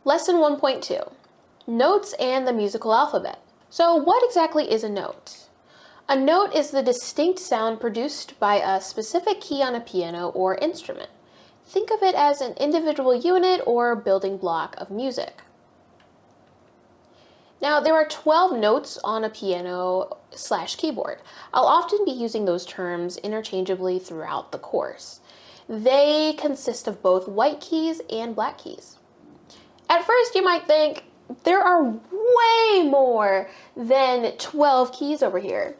Lesson 1.2, Notes and the Musical Alphabet. So what exactly is a note? A note is the distinct sound produced by a specific key on a piano or instrument. Think of it as an individual unit or building block of music. Now, there are 12 notes on a piano/keyboard. I'll often be using those terms interchangeably throughout the course. They consist of both white keys and black keys. At first, you might think, there are way more than 12 keys over here.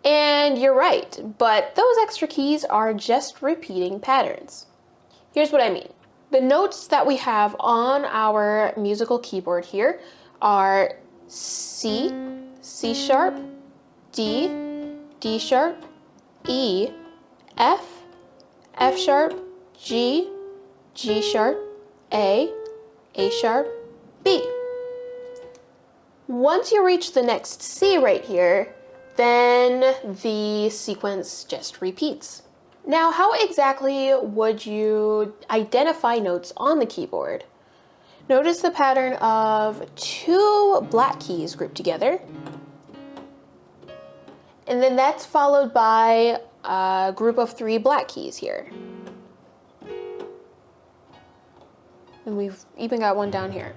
And you're right, but those extra keys are just repeating patterns. Here's what I mean. The notes that we have on our musical keyboard here are C, C sharp, D, D sharp, E, F, F sharp, G, G sharp, A sharp, B. Once you reach the next C right here, then the sequence just repeats. Now, how exactly would you identify notes on the keyboard? Notice the pattern of 2 black keys grouped together, and then that's followed by a group of 3 black keys here. And we've even got one down here.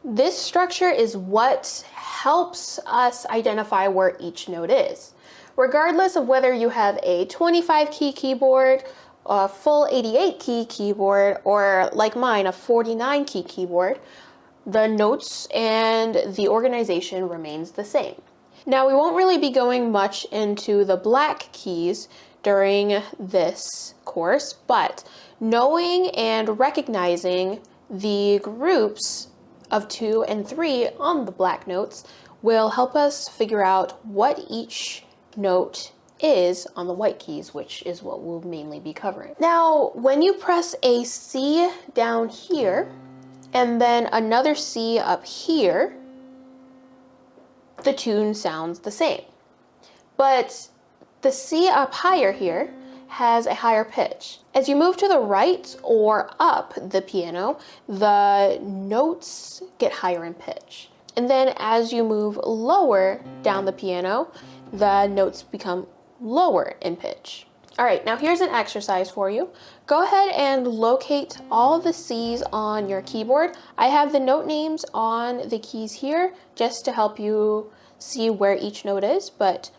This structure is what helps us identify where each note is. Regardless of whether you have a 25 key keyboard, a full 88 key keyboard, or like mine, a 49 key keyboard, the notes and the organization remains the same. Now, we won't really be going much into the black keys during this course, but knowing and recognizing the groups of 2 and 3 on the black notes will help us figure out what each note is on the white keys, which is what we'll mainly be covering. Now, when you press a C down here and then another C up here, the tune sounds the same. But the C up higher here has a higher pitch. As you move to the right or up the piano, the notes get higher in pitch. And then as you move lower down the piano, the notes become lower in pitch. All right, now here's an exercise for you. Go ahead and locate all the C's on your keyboard. I have the note names on the keys here just to help you see where each note is, but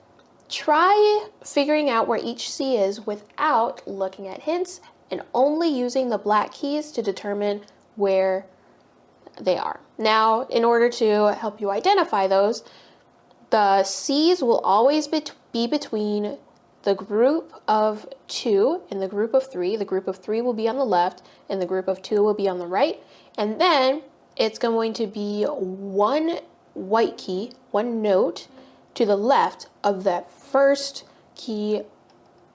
try figuring out where each C is without looking at hints and only using the black keys to determine where they are. Now, in order to help you identify those, the C's will always be between the group of 2 and the group of 3. The group of 3 will be on the left and the group of 2 will be on the right. And then it's going to be one white key, one note to the left of that first key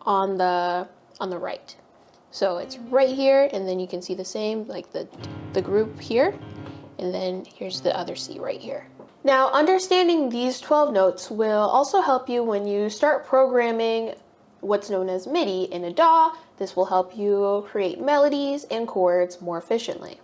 on the right. So it's right here, and then you can see the same, like the group here, and then here's the other C right here. Now, understanding these 12 notes will also help you when you start programming what's known as MIDI in a DAW. This will help you create melodies and chords more efficiently.